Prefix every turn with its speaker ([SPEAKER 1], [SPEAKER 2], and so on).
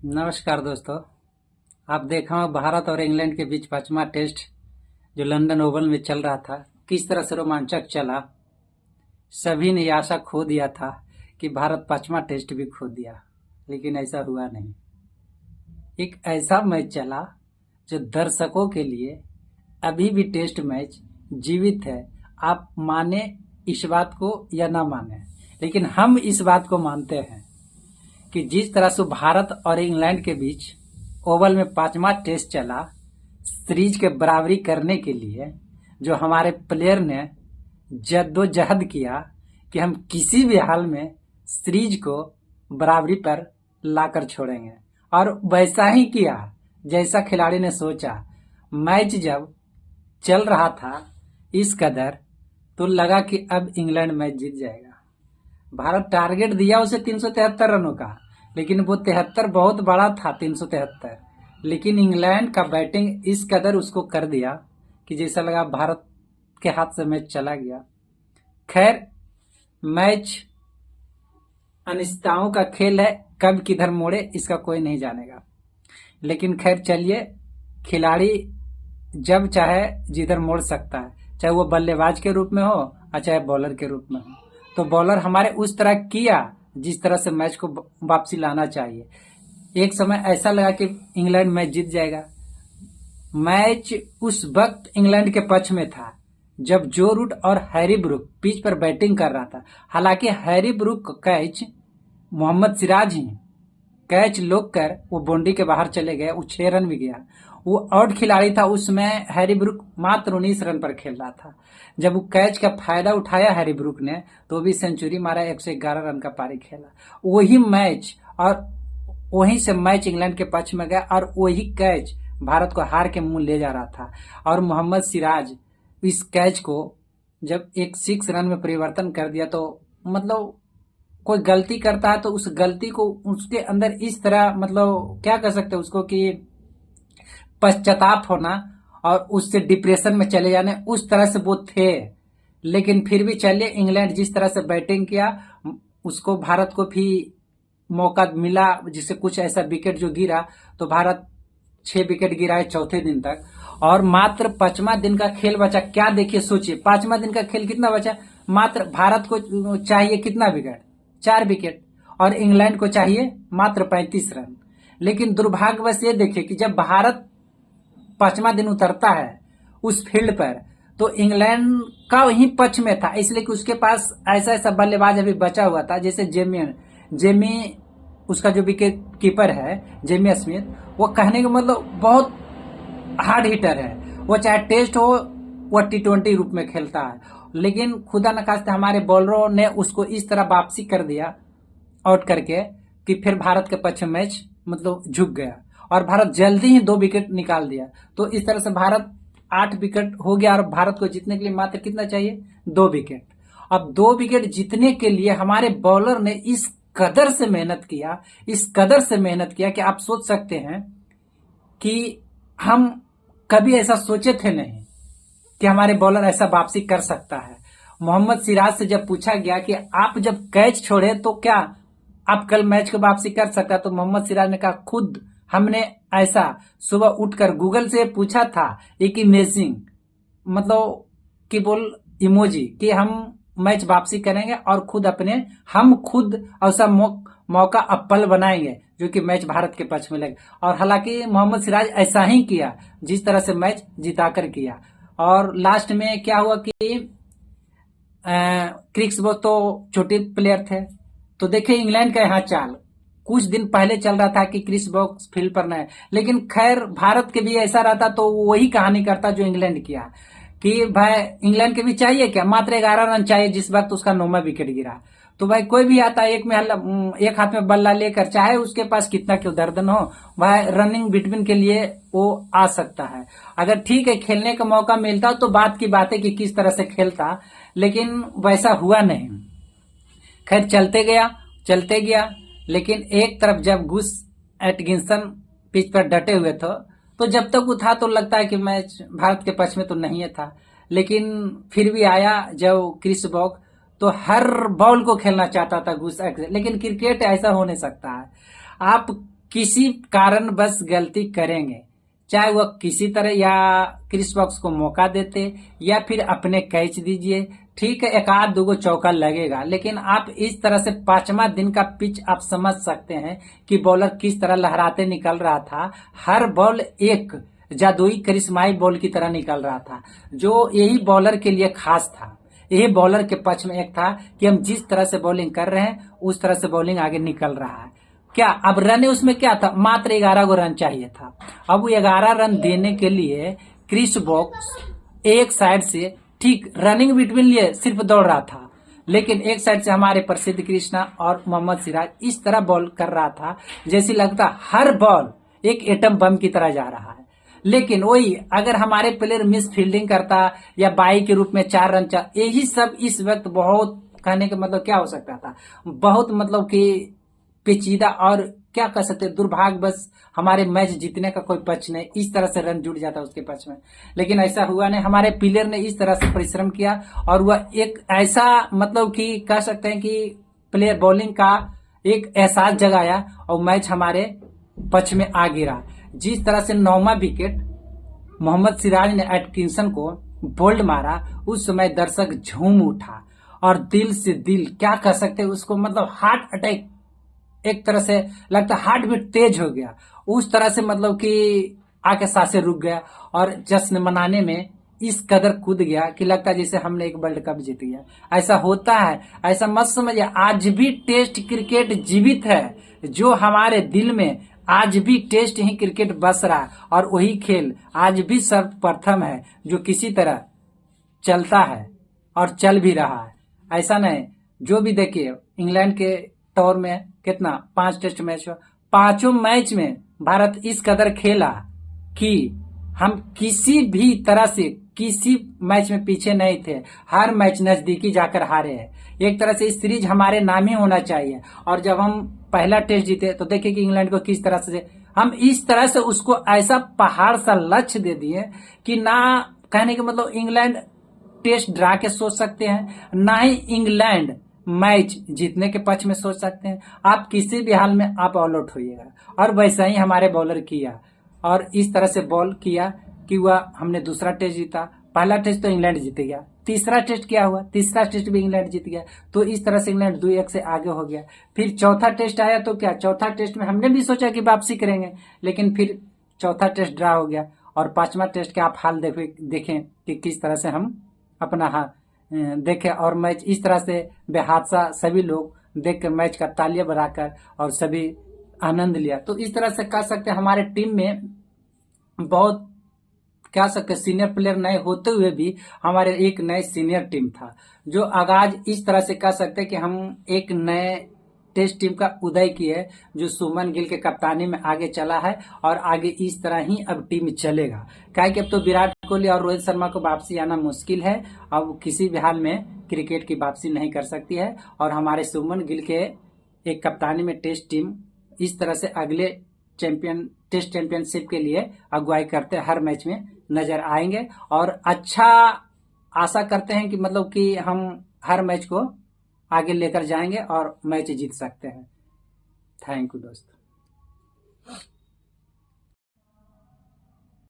[SPEAKER 1] नमस्कार दोस्तों। आप देखा होगा भारत और इंग्लैंड के बीच पांचवा टेस्ट जो लंदन ओवल में चल रहा था, किस तरह से रोमांचक चला। सभी ने ये आशा खो दिया था कि भारत पांचवा टेस्ट भी खो दिया, लेकिन ऐसा हुआ नहीं। एक ऐसा मैच चला जो दर्शकों के लिए अभी भी टेस्ट मैच जीवित है। आप माने इस बात को या ना माने, लेकिन हम इस बात को मानते हैं कि जिस तरह से भारत और इंग्लैंड के बीच ओवल में पांचवा टेस्ट चला, सीरीज के बराबरी करने के लिए जो हमारे प्लेयर ने जद्दोजहद किया कि हम किसी भी हाल में सीरीज को बराबरी पर लाकर छोड़ेंगे, और वैसा ही किया जैसा खिलाड़ी ने सोचा। मैच जब चल रहा था इस कदर, तो लगा कि अब इंग्लैंड मैच जीत जाएगा। भारत टारगेट दिया उसे 373 रनों का, लेकिन वो 73 बहुत बड़ा था, 373। लेकिन इंग्लैंड का बैटिंग इस कदर उसको कर दिया कि जैसा लगा भारत के हाथ से मैच चला गया। खैर, मैच अनिश्चितताओं का खेल है, कब किधर मोड़े इसका कोई नहीं जानेगा। लेकिन खैर चलिए, खिलाड़ी जब चाहे जिधर मोड़ सकता है, चाहे वो बल्लेबाज के रूप में हो और चाहे बॉलर के रूप में हो। तो बॉलर हमारे उस तरह किया जिस तरह से मैच को वापसी लाना चाहिए। एक समय ऐसा लगा कि इंग्लैंड मैच जीत जाएगा। मैच उस वक्त इंग्लैंड के पक्ष में था जब जो रूट और हैरी ब्रूक पिच पर बैटिंग कर रहा था। हालांकि हैरी ब्रूक का कैच मोहम्मद सिराज ही कैच लोग कर वो बाउंड्री के बाहर चले गए, वो 6 रन भी गया। वो आउट खिलाड़ी था, उसमें हैरी ब्रूक मात्र 19 रन पर खेल रहा था। जब वो कैच का फायदा उठाया हैरी ब्रूक ने, तो भी सेंचुरी मारा, 111 रन का पारी खेला। वही मैच और वहीं से मैच इंग्लैंड के पक्ष में गया, और वही कैच भारत को हार के मुंह ले जा रहा था। और मोहम्मद सिराज इस कैच को जब एक 6 रन में परिवर्तन कर दिया, तो मतलब कोई गलती करता है तो उस गलती को उसके अंदर इस तरह, मतलब क्या कर सकते हैं उसको, कि पश्चाताप होना और उससे डिप्रेशन में चले जाने, उस तरह से वो थे। लेकिन फिर भी चलिए, इंग्लैंड जिस तरह से बैटिंग किया, उसको भारत को भी मौका मिला, जिससे कुछ ऐसा विकेट जो गिरा, तो भारत 6 विकेट गिराए चौथे दिन तक। और मात्र 5वां दिन का खेल बचा। क्या देखिए, सोचिए 5वां दिन का खेल कितना बचा। मात्र भारत को चाहिए कितना विकेट, 4 विकेट, और इंग्लैंड को चाहिए मात्र 35 रन। लेकिन दुर्भाग्यवश ये देखिए कि जब भारत 5वां दिन उतरता है उस फील्ड पर, तो इंग्लैंड का वही पक्ष में था, इसलिए कि उसके पास ऐसा ऐसा बल्लेबाज अभी बचा हुआ था, जैसे जेमी उसका जो विकेट कीपर है जेमी स्मिथ, वो कहने का मतलब बहुत हार्ड हिटर है। वो चाहे टेस्ट हो, वो T20 रूप में खेलता है। लेकिन खुदा न खास्ते हमारे बॉलरों ने उसको इस तरह वापसी कर दिया आउट करके, कि फिर भारत के पक्ष में मैच मतलब झुक गया, और भारत जल्दी ही 2 विकेट निकाल दिया। तो इस तरह से भारत 8 विकेट हो गया, और भारत को जीतने के लिए मात्र कितना चाहिए, 2 विकेट। अब 2 विकेट जीतने के लिए हमारे बॉलर ने इस कदर से मेहनत किया, इस कदर से मेहनत किया कि आप सोच सकते हैं कि हम कभी ऐसा सोचे थे नहीं कि हमारे बॉलर ऐसा वापसी कर सकता है। मोहम्मद सिराज से जब पूछा गया कि आप जब कैच छोड़े तो क्या आप कल मैच को वापसी कर सकता, तो मोहम्मद सिराज ने कहा, खुद हमने ऐसा सुबह उठकर गूगल से पूछा था, एक इमेजिंग मतलब कि बोल इमोजी, कि हम मैच वापसी करेंगे और हम खुद ऐसा मौका अपल बनाएंगे जो कि मैच भारत के पक्ष में लगे। और हालांकि मोहम्मद सिराज ऐसा ही किया जिस तरह से मैच जिताकर किया। और लास्ट में क्या हुआ कि क्रिस वो तो छोटे प्लेयर थे, तो देखिए इंग्लैंड का यहाँ चाल कुछ दिन पहले चल रहा था कि क्रिस वोक्स फील्ड पर न है, लेकिन खैर भारत के भी ऐसा रहता तो वही कहानी करता जो इंग्लैंड किया, कि भाई इंग्लैंड के भी चाहिए क्या, मात्र 11 रन चाहिए जिस वक्त उसका 9वां विकेट गिरा। तो भाई कोई भी आता है एक हाथ में बल्ला लेकर, चाहे उसके पास कितना क्यों दर्दन हो, भाई रनिंग बिटवीन के लिए वो आ सकता है। अगर ठीक है खेलने का मौका मिलता तो बात की बात है कि किस तरह से खेलता, लेकिन वैसा हुआ नहीं। खैर चलते गया, लेकिन एक तरफ जब गुस एटकिंसन पिच पर डटे हुए थे, तो जब तक वो था तो लगता है कि मैच भारत के पक्ष में तो नहीं था। लेकिन फिर भी आया जब क्रिस वोक, तो हर बॉल को खेलना चाहता था गुस, लेकिन क्रिकेट ऐसा हो नहीं सकता है। आप किसी कारण बस गलती करेंगे, चाहे वह किसी तरह या क्रिस वॉक्स को मौका देते या फिर अपने कैच दीजिए, ठीक है एक आध दो चौका लगेगा, लेकिन आप इस तरह से 5वां दिन का पिच आप समझ सकते हैं कि बॉलर किस तरह लहराते निकल रहा था। हर बॉल एक जादुई करिश्माई बॉल की तरह निकल रहा था, जो यही बॉलर के लिए खास था। यही बॉलर के पक्ष में एक था कि हम जिस तरह से बॉलिंग कर रहे हैं उस तरह से बॉलिंग आगे निकल रहा है। क्या अब रन उसमें क्या था, मात्र 11 गो रन चाहिए था। अब वो 11 रन देने के लिए क्रिस वॉक्स एक साइड से ठीक रनिंग बिटवीन लिए सिर्फ दौड़ रहा था, लेकिन एक साइड से हमारे प्रसिद्ध कृष्णा और मोहम्मद सिराज इस तरह बॉल कर रहा था जैसे लगता हर बॉल एक एटम बम की तरह जा रहा है। लेकिन वही अगर हमारे प्लेयर मिस फील्डिंग करता या बाई के रूप में 4 रन यही सब इस वक्त बहुत कहने का मतलब क्या हो सकता था, बहुत मतलब कि पेचीदा और क्या कह सकते दुर्भाग्य बस हमारे मैच जीतने का कोई पक्ष नहीं, इस तरह से रन जुड़ जाता उसके पक्ष में। लेकिन ऐसा हुआ नहीं, हमारे प्लेयर ने इस तरह से परिश्रम किया और वह एक ऐसा मतलब कि कह सकते हैं कि प्लेयर बॉलिंग का एक एहसास जगाया और मैच हमारे पक्ष में आ गिरा। जिस तरह से 9वां विकेट मोहम्मद सिराज ने एटकिंसन को बोल्ड मारा, उस समय दर्शक झूम उठा और दिल से दिल क्या कह सकते हैं उसको, मतलब हार्ट अटैक एक तरह से लगता हार्ट बीट तेज हो गया, उस तरह से मतलब कि आके सांसें रुक गया और जश्न मनाने में इस कदर कूद गया कि लगता जैसे हमने एक वर्ल्ड कप जीत गया। ऐसा होता है, ऐसा मत समझिए। आज भी टेस्ट क्रिकेट जीवित है, जो हमारे दिल में आज भी टेस्ट ही क्रिकेट बस रहा है और वही खेल आज भी सर्वप्रथम है जो किसी तरह चलता है और चल भी रहा है। ऐसा नहीं, जो भी देखिए इंग्लैंड के तौर में कितना 5 टेस्ट मैच हो, 5 मैच में भारत इस कदर खेला कि हम किसी भी तरह से किसी मैच में पीछे नहीं थे, हर मैच नजदीकी जाकर हारे हैं। एक तरह से इस सीरीज हमारे नाम ही होना चाहिए। और जब हम पहला टेस्ट जीते तो देखिए कि इंग्लैंड को किस तरह से हम इस तरह से उसको ऐसा पहाड़ सा लक्ष्य दे दिए कि ना कहने का मतलब इंग्लैंड टेस्ट ड्रा के सोच सकते हैं, ना ही इंग्लैंड मैच जीतने के पक्ष में सोच सकते हैं। आप किसी भी हाल में आप ऑल आउट होइएगा, और वैसा ही हमारे बॉलर किया और इस तरह से बॉल किया कि वह हमने दूसरा टेस्ट जीता। पहला टेस्ट तो इंग्लैंड जीत गया, तीसरा टेस्ट क्या हुआ, तीसरा टेस्ट भी इंग्लैंड जीत गया, तो इस तरह से इंग्लैंड 2-1 से आगे हो गया। फिर चौथा टेस्ट आया तो क्या, चौथा टेस्ट में हमने भी सोचा कि वापसी करेंगे, लेकिन फिर चौथा टेस्ट ड्रा हो गया और 5वां टेस्ट के आप हाल देखें कि किस तरह से हम अपना देखे और मैच इस तरह से बेहादसा सभी लोग देख कर मैच का तालियां बजाकर और सभी आनंद लिया। तो इस तरह से कह सकते हैं हमारे टीम में बहुत कह सकते सीनियर प्लेयर नए होते हुए भी हमारे एक नए सीनियर टीम था, जो आगाज इस तरह से कह सकते कि हम एक नए टेस्ट टीम का उदय किए, जो सुमन गिल के कप्तानी में आगे चला है और आगे इस तरह ही अब टीम चलेगा। क्या कि अब तो विराट कोहली और रोहित शर्मा को वापसी आना मुश्किल है, अब किसी भी हाल में क्रिकेट की वापसी नहीं कर सकती है और हमारे सुमन गिल के एक कप्तानी में टेस्ट टीम इस तरह से अगले टेस्ट चैंपियनशिप के लिए अगुवाई करते हर मैच में नजर आएंगे और अच्छा आशा करते हैं कि मतलब कि हम हर मैच को आगे लेकर जाएंगे और मैच जीत सकते हैं। थैंक यू दोस्तों।